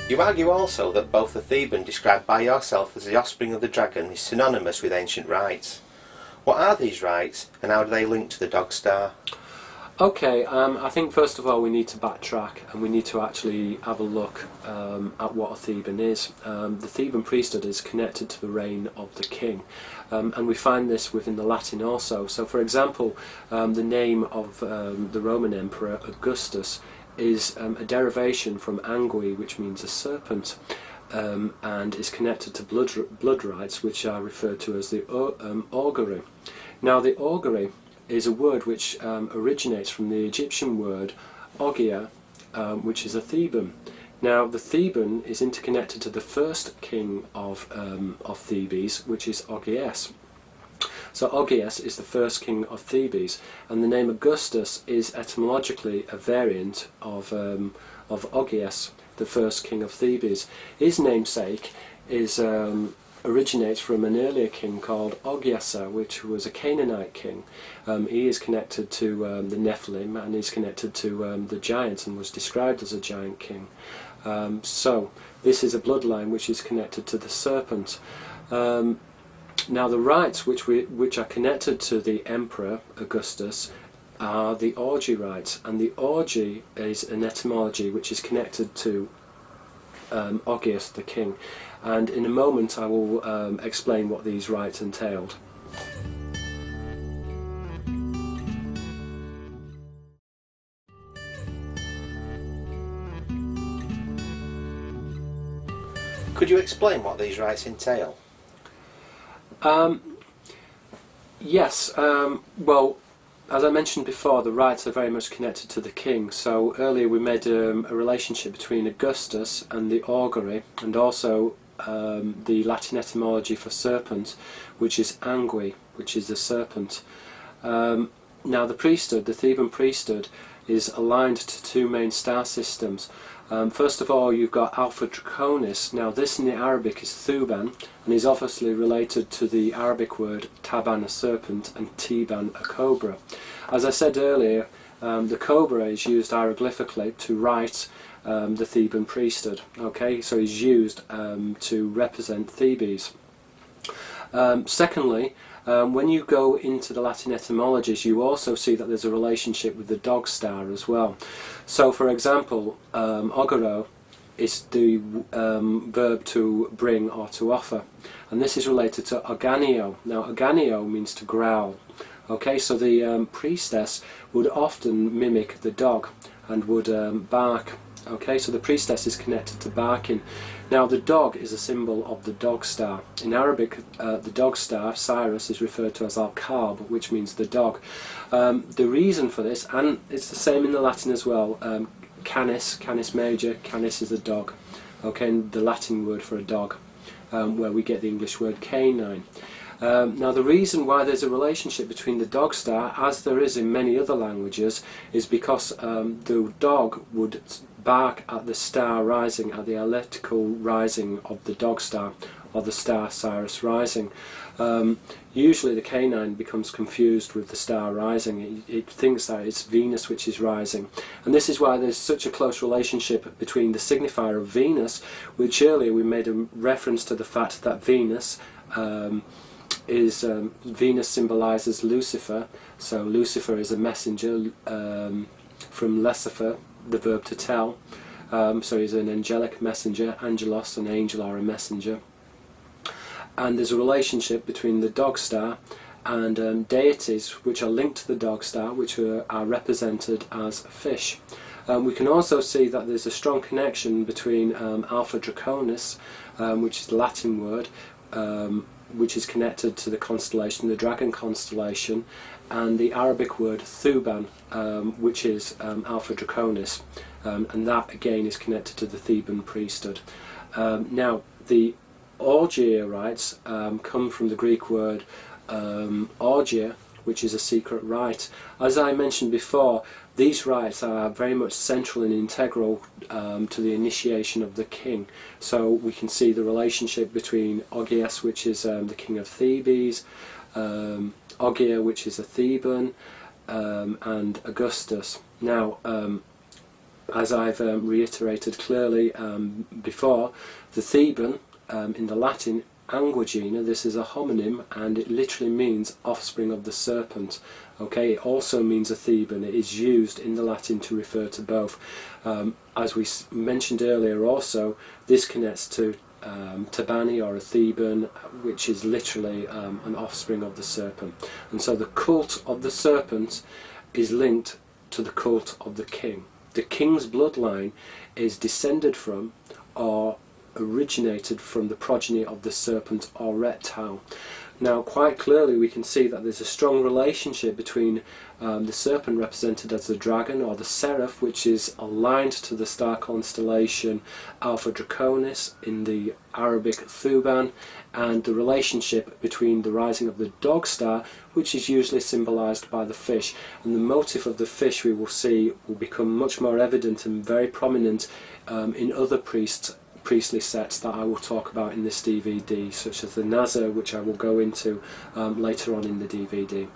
You argue also that both the Theban described by yourself as the offspring of the dragon is synonymous with ancient rites. What are these rites, and how do they link to the dog star? Okay, I think first of all we need to backtrack and we need to actually have a look at what a Theban is. The Theban priesthood is connected to the reign of the king, and we find this within the Latin also. So for example, the name of the Roman Emperor Augustus is a derivation from angui, which means a serpent, and is connected to blood rites, which are referred to as the augury. Now the augury is a word which originates from the Egyptian word Ogia, which is a Theban. Now the Theban is interconnected to the first king of Thebes, which is Augeas. So Augeas is the first king of Thebes, and the name Augustus is etymologically a variant of Augeas, the first king of Thebes. His namesake is originates from an earlier king called Ogiasa, which was a Canaanite king. He is connected to the Nephilim, and he's connected to the giants, and was described as a giant king. So this is a bloodline which is connected to the serpent. Now the rites which are connected to the emperor Augustus are the orgy rites, and the orgy is an etymology which is connected to Augeas the king, and in a moment I will explain what these rites entailed. Could you explain what these rites entail? Yes, well, as I mentioned before, the rites are very much connected to the king. So earlier we made a relationship between Augustus and the augury, and also the Latin etymology for serpent, which is angui, which is the serpent. Now the priesthood, the Theban priesthood, is aligned to two main star systems. First of all, you've got Alpha Draconis. Now this in the Arabic is Theban, and is obviously related to the Arabic word Taban, a serpent, and Theban, a cobra. As I said earlier, the cobra is used hieroglyphically to write the Theban priesthood. Okay, so it's used to represent Thebes. Secondly, when you go into the Latin etymologies, you also see that there's a relationship with the dog star as well. So for example, auguro is the verb to bring or to offer, and this is related to organio. Now organio means to growl. Okay, so the priestess would often mimic the dog and would bark. Okay, so the priestess is connected to barking. Now the dog is a symbol of the dog star. In Arabic, the dog star, Sirius, is referred to as al-Kalb, which means the dog. The reason for this, and it's the same in the Latin as well, canis, canis major, canis is a dog. Okay, and the Latin word for a dog, where we get the English word canine. Now the reason why there's a relationship between the dog star, as there is in many other languages, is because the dog would bark at the star rising, at the elliptical rising of the dog star, or the star Sirius rising. Usually the canine becomes confused with the star rising. It thinks that it's Venus which is rising, and this is why there's such a close relationship between the signifier of Venus, which earlier we made a reference to the fact that Venus Venus symbolises Lucifer. So Lucifer is a messenger from Lucifer, the verb to tell. So he's an angelic messenger, angelos, an angel or a messenger. And there's a relationship between the dog star and deities which are linked to the dog star, which are represented as fish. We can also see that there's a strong connection between Alpha Draconis, which is the Latin word, which is connected to the constellation, the dragon constellation, and the Arabic word Theban, which is Alpha Draconis, and that again is connected to the Theban priesthood. Now the Orgy rites come from the Greek word orgia, which is a secret rite. As I mentioned before, these rites are very much central and integral to the initiation of the king. So we can see the relationship between Augeas, which is the king of Thebes, Ogia, which is a Theban, and Augustus. Now, as I've reiterated clearly before, the Theban, in the Latin, Anguigena, this is a homonym, and it literally means offspring of the serpent. Okay, it also means a Theban. It is used in the Latin to refer to both. As we mentioned earlier also, this connects to Tabani, or a Theban, which is literally an offspring of the serpent. And so the cult of the serpent is linked to the cult of the king. The king's bloodline is descended from, or originated from, the progeny of the serpent or reptile. Now, quite clearly we can see that there's a strong relationship between the serpent, represented as the dragon, or the Seraph, which is aligned to the star constellation Alpha Draconis in the Arabic Theban, and the relationship between the rising of the dog star, which is usually symbolized by the fish. And the motif of the fish, we will see, will become much more evident and very prominent in other priestly sets that I will talk about in this DVD, such as the Nazar, which I will go into later on in the DVD.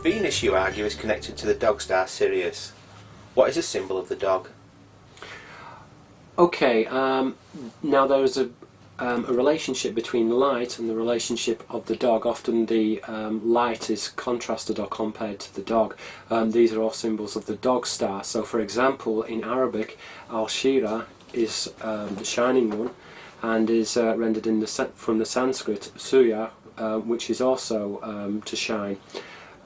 Venus, you argue, is connected to the dog star Sirius. What is a symbol of the dog? Okay, now there is a relationship between light and the relationship of the dog. Often the light is contrasted or compared to the dog. These are all symbols of the dog star. So for example, in Arabic, Al-Shira is the shining one, and is rendered from the Sanskrit Surya, which is also to shine.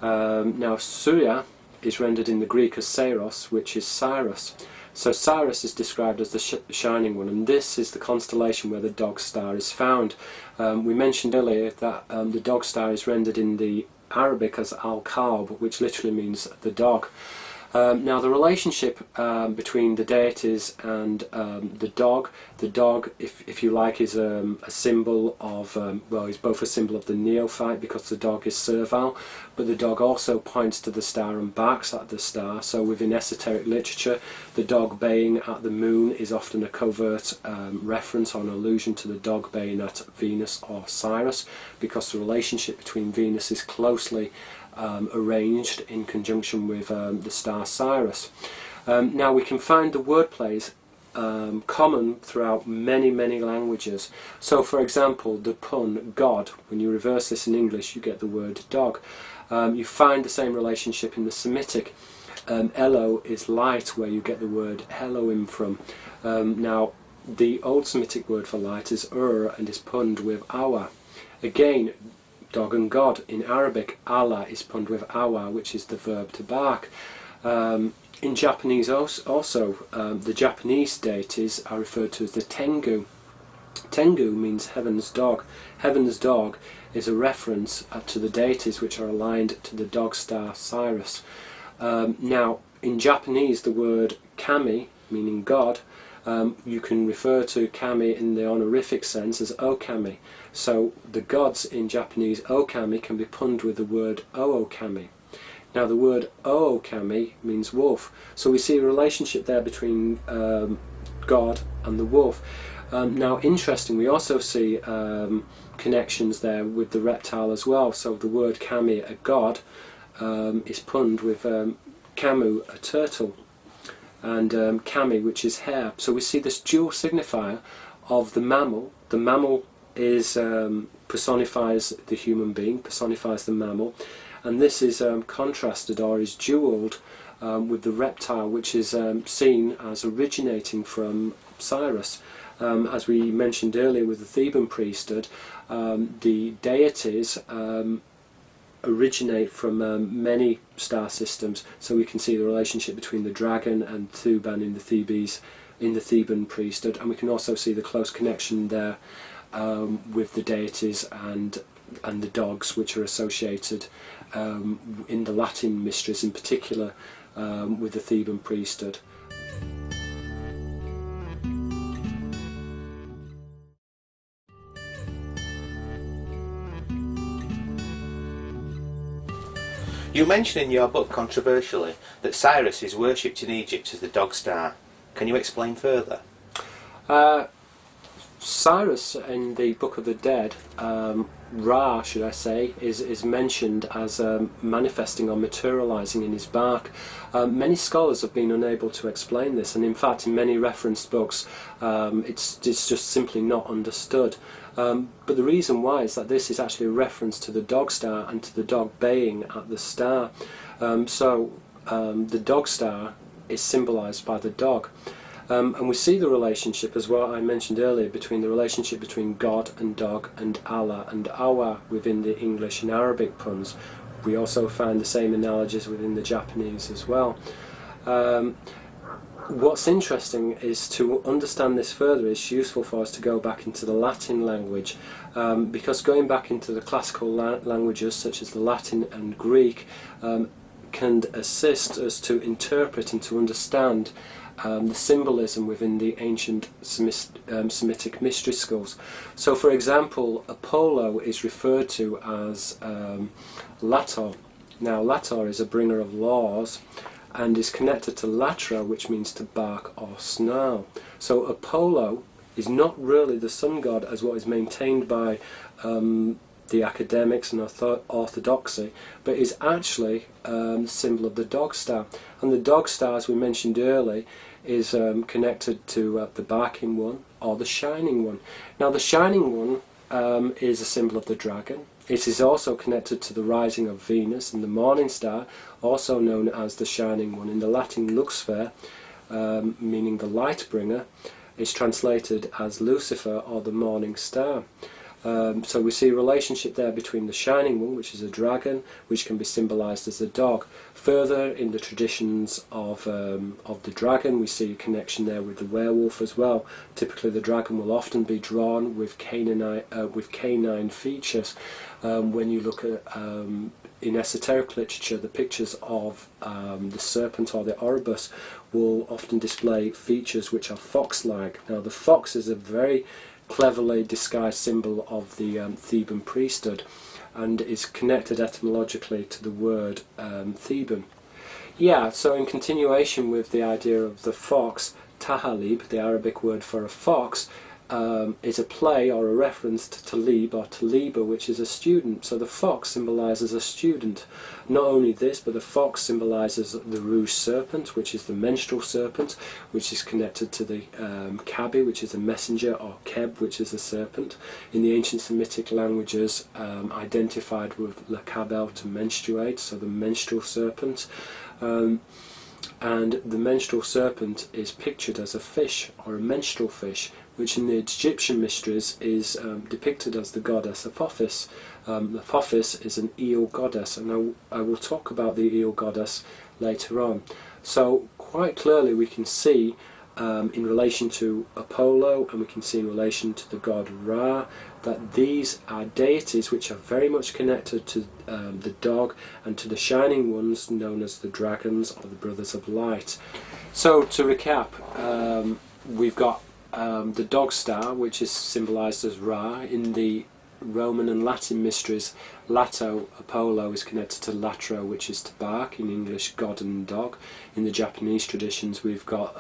Now Surya is rendered in the Greek as Saros, which is Cyrus. So Cyrus is described as the shining one, and this is the constellation where the dog star is found. We mentioned earlier that the dog star is rendered in the Arabic as Al-Kalb, which literally means the dog. Now the relationship between the deities and the dog, if you like, is a symbol of, well, is both a symbol of the neophyte, because the dog is servile, but the dog also points to the star and barks at the star. So within esoteric literature, the dog baying at the moon is often a covert reference or an allusion to the dog baying at Venus or Cyrus, because the relationship between Venus is closely arranged in conjunction with the star Cyrus. Now we can find the wordplays common throughout many languages. So for example, the pun God, when you reverse this in English you get the word dog. You find the same relationship in the Semitic. Elo is light, where you get the word Elohim from. Now the Old Semitic word for light is and is punned with awa. Again, dog and God. In Arabic, Allah is punned with awa, which is the verb to bark. In Japanese also, the Japanese deities are referred to as the Tengu. Tengu means heaven's dog. Heaven's dog is a reference to the deities which are aligned to the dog star Cyrus. Now, in Japanese, the word kami, meaning God, you can refer to kami in the honorific sense as okami. So the gods in Japanese, okami, can be punned with the word ookami. Now the word ookami means wolf. So we see a relationship there between God and the wolf. Now interesting, we also see connections there with the reptile as well. So the word kami, a god, is punned with kamu, a turtle, and kami, which is hare. So we see this dual signifier of the mammal. The mammal is personifies the human being, personifies the mammal, and this is contrasted, or is dualled, with the reptile, which is seen as originating from Cyrus. As we mentioned earlier with the Theban priesthood, the deities originate from many star systems, so we can see the relationship between the dragon and Theban in the Theban priesthood, and we can also see the close connection there with the deities and the dogs, which are associated in the Latin mysteries, in particular with the Theban priesthood. You mention in your book, controversially, that Cyrus is worshipped in Egypt as the dog star. Can you explain further? Cyrus in the Book of the Dead, Ra, should I say, is mentioned as manifesting or materializing in his bark. Many scholars have been unable to explain this, and in fact in many referenced books it's just simply not understood. But the reason why is that this is actually a reference to the dog star and to the dog baying at the star. The dog star is symbolized by the dog. And we see the relationship, as well I mentioned earlier, between the relationship between God and dog and Allah and Awa within the English and Arabic puns. We also find the same analogies within the Japanese as well. What's interesting is to understand this further. It's useful for us to go back into the Latin language, because going back into the classical languages such as the Latin and Greek can assist us to interpret and to understand the symbolism within the ancient Semitic mystery schools. So for example, Apollo is referred to as Lator. Now Lator is a bringer of laws and is connected to Latra, which means to bark or snarl. So Apollo is not really the sun god as what is maintained by the academics and orthodoxy, but is actually the symbol of the dog star. And the dog star, as we mentioned earlier, is connected to the barking one or the shining one. Now the shining one is a symbol of the dragon. It is also connected to the rising of Venus and the morning star, also known as the shining one. In the Latin luxfer, meaning the light bringer, is translated as Lucifer or the morning star. So we see a relationship there between the shining one, which is a dragon, which can be symbolized as a dog. Further, in the traditions of the dragon, we see a connection there with the werewolf as well. Typically the dragon will often be drawn with canine features. When you look at in esoteric literature, the pictures of the serpent or the Oribus will often display features which are fox-like. Now the fox is a very cleverly disguised symbol of the Theban priesthood, and is connected etymologically to the word Theban. Yeah, so in continuation with the idea of the fox, tahalib, the Arabic word for a fox, is a play or a reference to talib or taliba, which is a student. So the fox symbolises a student. Not only this, but the fox symbolises the rouge serpent, which is the menstrual serpent, which is connected to the kabi, which is a messenger, or keb, which is a serpent. In the ancient Semitic languages, identified with lakabel, to menstruate, so the menstrual serpent. And the menstrual serpent is pictured as a fish, or a menstrual fish, which in the Egyptian mysteries is depicted as the goddess Apophis. Apophis is an eel goddess, and I will talk about the eel goddess later on. So quite clearly we can see in relation to Apollo, and we can see in relation to the god Ra, that these are deities which are very much connected to the dog and to the shining ones known as the dragons or the brothers of light. So to recap, we've got the dog star, which is symbolised as Ra. In the Roman and Latin mysteries, Lato, Apollo, is connected to Latro, which is to bark, in English god and dog. In the Japanese traditions we've got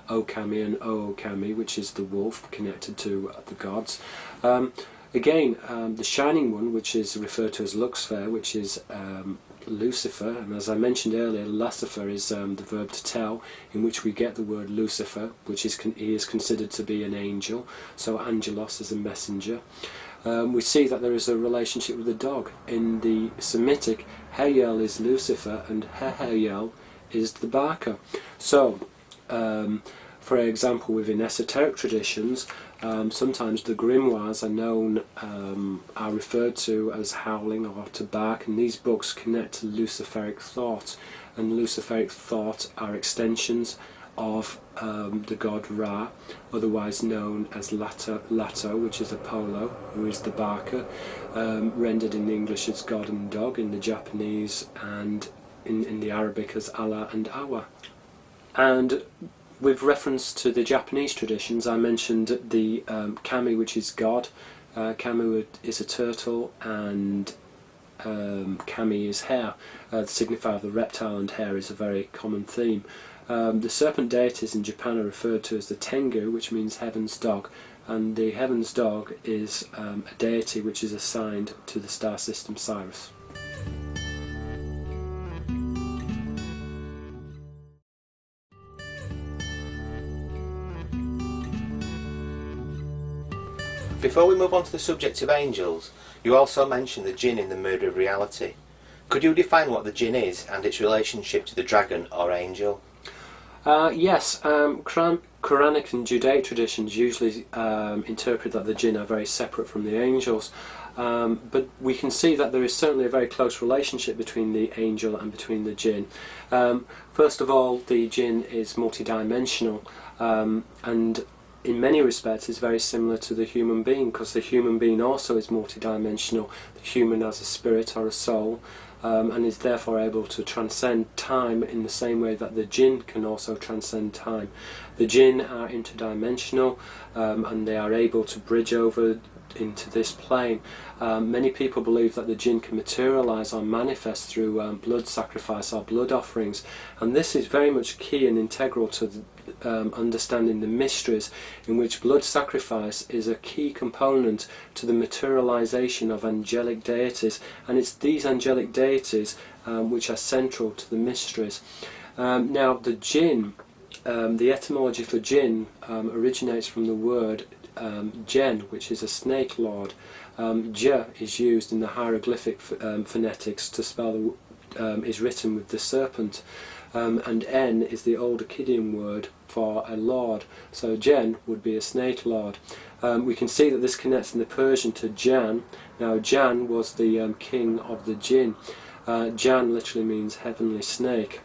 Okami and Ookami, which is the wolf, connected to the gods. Again, the shining one, which is referred to as Luxfer, which is Lucifer, and as I mentioned earlier, Lucifer is the verb to tell, in which we get the word Lucifer, which is he is considered to be an angel, so angelos is a messenger. We see that there is a relationship with the dog. In the Semitic, Heyel is Lucifer and Heheyel is the barker. So, for example, within esoteric traditions, sometimes the grimoires are referred to as howling or to bark, and these books connect to Luciferic thought, and Luciferic thought are extensions of the god Ra, otherwise known as Lato, which is Apollo, who is the barker, rendered in English as god and dog, in the Japanese and in the Arabic as Allah and Awa. And with reference to the Japanese traditions, I mentioned the kami, which is God. Kami is a turtle, and kami is hare. The signifier of the reptile and hare is a very common theme. The serpent deities in Japan are referred to as the Tengu, which means heaven's dog, and the heavens dog is a deity which is assigned to the star system Sirius. Before we move on to the subject of angels, you also mentioned the Jinn in the Murder of Reality. Could you define what the Jinn is and its relationship to the dragon or angel? Yes, Quranic and Judaic traditions usually interpret that the Jinn are very separate from the angels, but we can see that there is certainly a very close relationship between the angel and between the Jinn. First of all, the Jinn is multidimensional, and in many respects is very similar to the human being, because the human being also is multidimensional. The human has a spirit or a soul, and is therefore able to transcend time in the same way that the Jinn can also transcend time. The Jinn are interdimensional, and they are able to bridge over into this plane. Many people believe that the Jinn can materialise or manifest through blood sacrifice or blood offerings, and this is very much key and integral to understanding the mysteries, in which blood sacrifice is a key component to the materialisation of angelic deities, and it's these angelic deities which are central to the mysteries. Now the Jinn, the etymology for Jinn originates from the word Djinn, which is a snake lord. J is used in the hieroglyphic phonetics to spell is written with the serpent, and N is the old Akkadian word for a lord, so Djinn would be a snake lord. We can see that this connects in the Persian to Jan. Now Jan was the king of the Jinn. Jan literally means heavenly snake.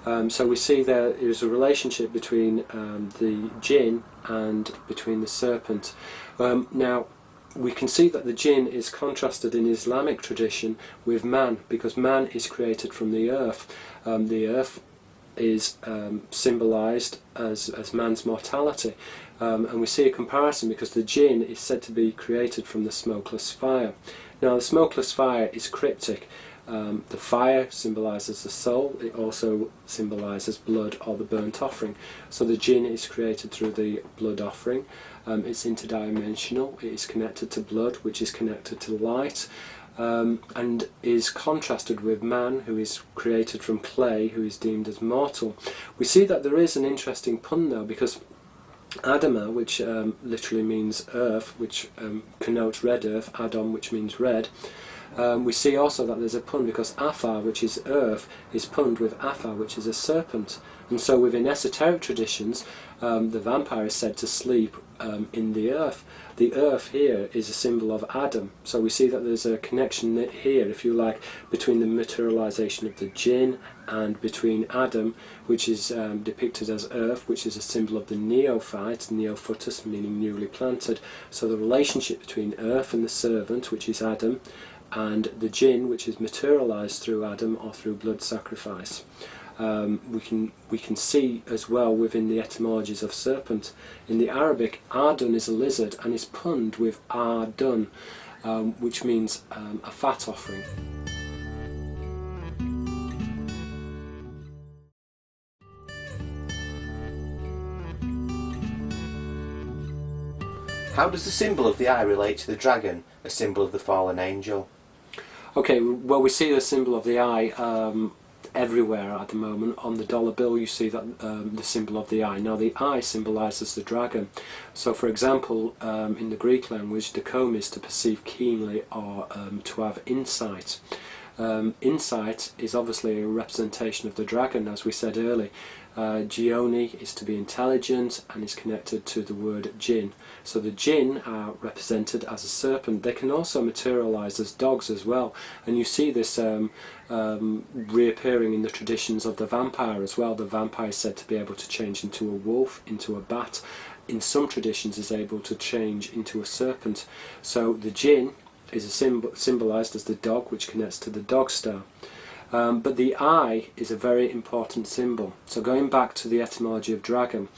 So we see there is a relationship between the Jinn and between the serpent. Now we can see that the Jinn is contrasted in Islamic tradition with man, because man is created from the earth. The earth is symbolised as man's mortality, and we see a comparison because the Jinn is said to be created from the smokeless fire. Now the smokeless fire is cryptic. The fire symbolises the soul, it also symbolises blood or the burnt offering. So the Jinn is created through the blood offering. It's interdimensional, it is connected to blood, which is connected to light, and is contrasted with man, who is created from clay, who is deemed as mortal. We see that there is an interesting pun though, because Adama, which literally means earth, which connotes red earth, Adam, which means red. We see also that there's a pun because Afar, which is earth, is punned with Afar, which is a serpent. And so within esoteric traditions, the vampire is said to sleep in the earth. The earth here is a symbol of Adam. So we see that there's a connection here, if you like, between the materialisation of the Jinn and between Adam, which is depicted as earth, which is a symbol of the neophyte, neophytus meaning newly planted. So the relationship between earth and the servant, which is Adam, and the Jinn, which is materialised through Adam or through blood sacrifice. We can see as well within the etymologies of serpent. In the Arabic, Ardun is a lizard and is punned with Ardun, which means a fat offering. How does the symbol of the eye relate to the dragon, a symbol of the fallen angel? Okay, well we see the symbol of the eye everywhere at the moment. On the dollar bill you see that the symbol of the eye. Now the eye symbolises the dragon. So for example, in the Greek language, dikome is to perceive keenly or to have insight. Insight is obviously a representation of the dragon, as we said earlier. Gioni is to be intelligent and is connected to the word Jinn. So the Jinn are represented as a serpent. They can also materialise as dogs as well, and you see this reappearing in the traditions of the vampire as well. The vampire is said to be able to change into a wolf, into a bat. In some traditions is able to change into a serpent. So the Jinn is symbolised as the dog, which connects to the dog star. But the eye is a very important symbol. So going back to the etymology of dragon,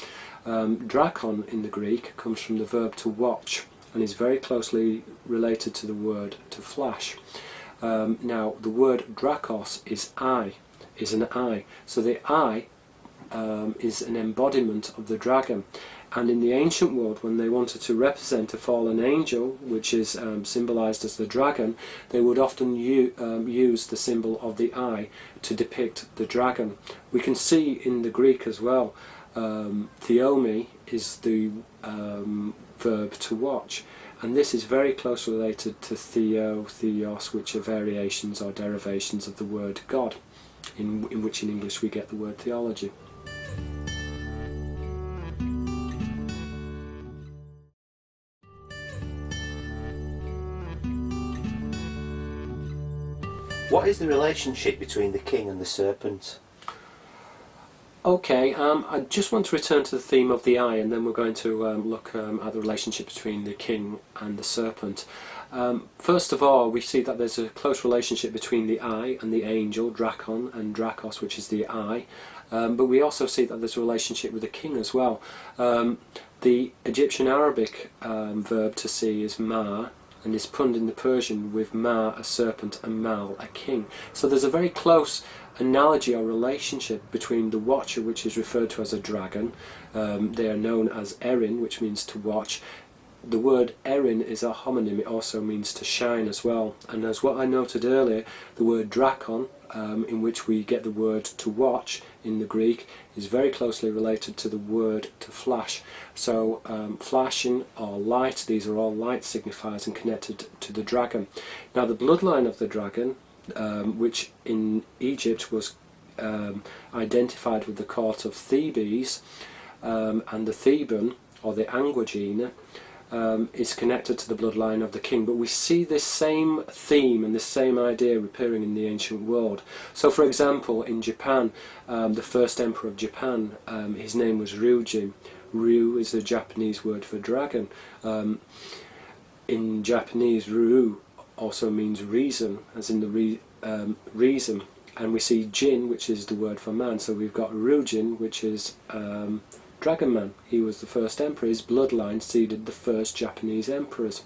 drakon in the Greek comes from the verb to watch and is very closely related to the word to flash. Now the word drakos is eye, is an eye. So the eye is an embodiment of the dragon, And in the ancient world, when they wanted to represent a fallen angel, which is symbolised as the dragon, they would often use the symbol of the eye to depict the dragon. We can see in the Greek as well, theomi is the verb to watch, and this is very closely related to theo, theos, which are variations or derivations of the word God, in which in English we get the word theology. What is the relationship between the king and the serpent? Okay, I just want to return to the theme of the eye, and then we're going to look at the relationship between the king and the serpent. First of all, we see that there's a close relationship between the eye and the angel, drakon, and drakos, which is the eye. But we also see that there's a relationship with the king as well. The Egyptian Arabic verb to see is ma, and is punned in the Persian with ma, a serpent, and mal, a king. So there's a very close analogy or relationship between the watcher, which is referred to as a dragon. They are known as erin, which means to watch. The word erin is a homonym, it also means to shine as well. And as what I noted earlier, the word drakon, in which we get the word to watch in the Greek, is very closely related to the word to flash. So flashing or light, these are all light signifiers and connected to the dragon. Now the bloodline of the dragon, which in Egypt was identified with the court of Thebes, and the Theban, or the Anguagina, is connected to the bloodline of the king. But we see this same theme and this same idea appearing in the ancient world. So for example, in Japan, the first emperor of Japan, his name was Ryujin. Ryu is a Japanese word for dragon. In Japanese, Ryu also means reason, as in the reason. And we see Jinn, which is the word for man. So we've got Ryujin, which is Dragon Man. He was the first emperor. His bloodline seeded the first Japanese emperors.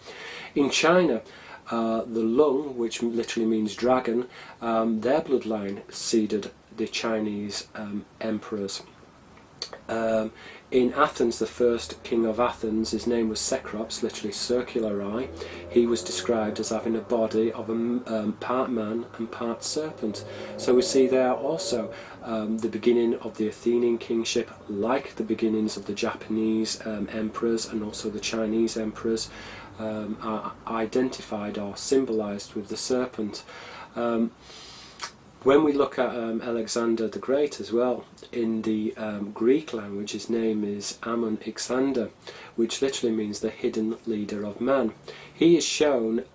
In China, the Lung, which literally means dragon, their bloodline seeded the Chinese emperors. In Athens, the first king of Athens, his name was Cecrops, literally circular eye. He was described as having a body of a part man and part serpent. So we see there also the beginning of the Athenian kingship, like the beginnings of the Japanese emperors and also the Chinese emperors, are identified or symbolized with the serpent. When we look at Alexander the Great as well, in the Greek language his name is Ammon Ixander, which literally means the hidden leader of man. He is shown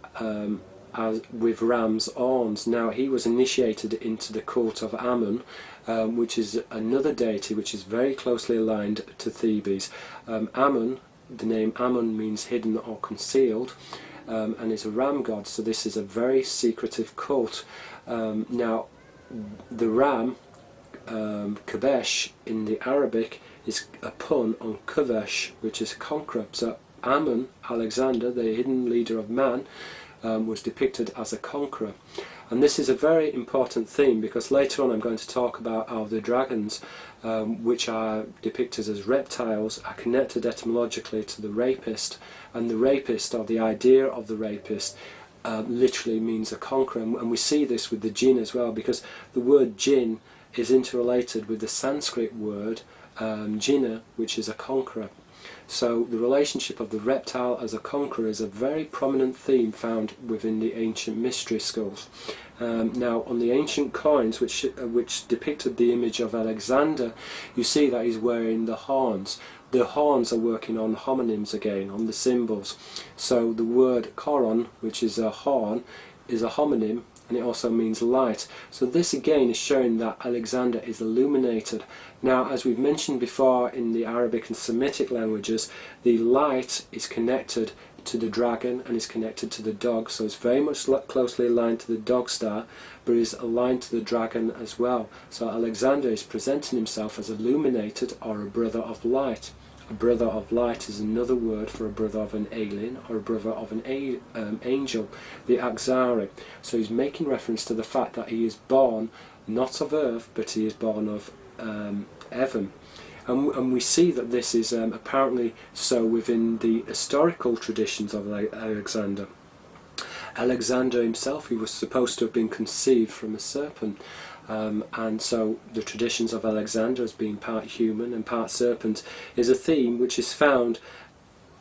with ram's horns. Now he was initiated into the cult of Ammon, which is another deity which is very closely aligned to Thebes. Ammon, the name Ammon means hidden or concealed, and is a ram god, so this is a very secretive cult. Now the ram, Kabesh in the Arabic, is a pun on Kavesh, which is a conqueror. So Ammon, Alexander, the hidden leader of man, was depicted as a conqueror. And this is a very important theme, because later on I'm going to talk about how the dragons, which are depicted as reptiles, are connected etymologically to the rapist, and the rapist, or the idea of the rapist, literally means a conqueror. And we see this with the Jinn as well, because the word Jinn is interrelated with the Sanskrit word Jinna, which is a conqueror. So the relationship of the reptile as a conqueror is a very prominent theme found within the ancient mystery schools. Now on the ancient coins which depicted the image of Alexander, you see that he's wearing the horns. The horns are working on homonyms again, on the symbols. So the word koron, which is a horn, is a homonym, and it also means light. So this again is showing that Alexander is illuminated. Now, as we've mentioned before in the Arabic and Semitic languages, the light is connected to the dragon and is connected to the dog, so it's very much closely aligned to the dog star, but is aligned to the dragon as well. So Alexander is presenting himself as illuminated, or a brother of light. A brother of light is another word for a brother of an alien, or a brother of an angel, the Axari. So he's making reference to the fact that he is born not of earth, but he is born of heaven. And we see that this is apparently so within the historical traditions of Alexander. Alexander himself, he was supposed to have been conceived from a serpent, and so the traditions of Alexander as being part human and part serpent is a theme which is found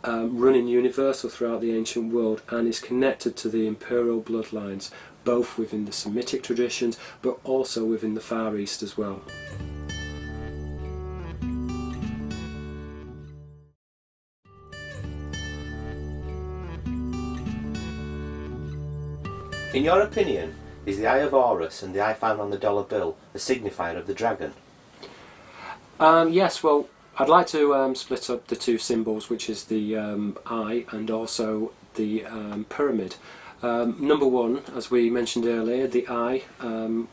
running universal throughout the ancient world and is connected to the imperial bloodlines, both within the Semitic traditions but also within the Far East as well. In your opinion, is the Eye of Horus and the eye found on the dollar bill a signifier of the dragon? Yes, well, I'd like to split up the two symbols, which is the eye and also the pyramid. Number one, as we mentioned earlier, the eye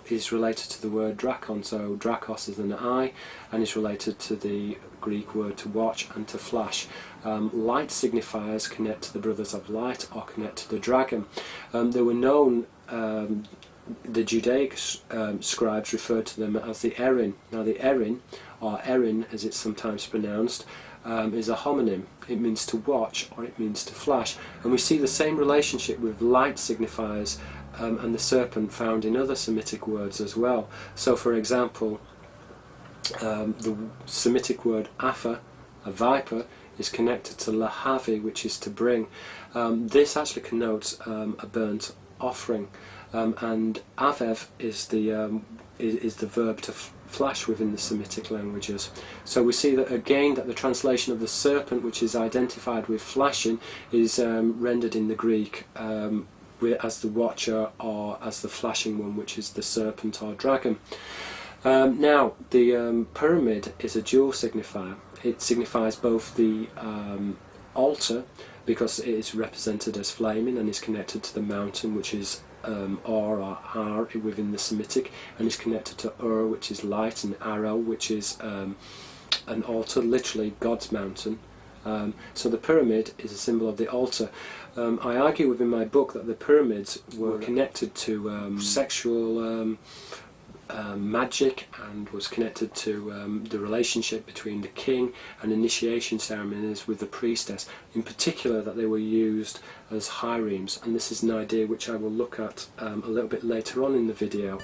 is related to the word drakon, so drakos is an eye and is related to the Greek word to watch and to flash. Light signifiers connect to the brothers of light or connect to the dragon. They were known, the Judaic scribes referred to them as the Erin. Now the Erin, or Erin as it's sometimes pronounced, is a homonym. It means to watch or it means to flash, and we see the same relationship with light signifiers and the serpent found in other Semitic words as well. So for example, the Semitic word afa, a viper, is connected to lahavi, which is to bring. This actually connotes a burnt offering, and avev is the verb to flash within the Semitic languages. So we see that again that the translation of the serpent, which is identified with flashing, is rendered in the Greek as the watcher or as the flashing one, which is the serpent or dragon. Now the pyramid is a dual signifier. It signifies both the altar, because it is represented as flaming and is connected to the mountain, which is or Ar within the Semitic, and is connected to Ur, which is light, and Arrow, which is an altar, literally God's mountain. So the pyramid is a symbol of the altar. I argue within my book that the pyramids were connected to sexual magic, and was connected to the relationship between the king and initiation ceremonies with the priestess, in particular that they were used as harems, and this is an idea which I will look at a little bit later on in the video.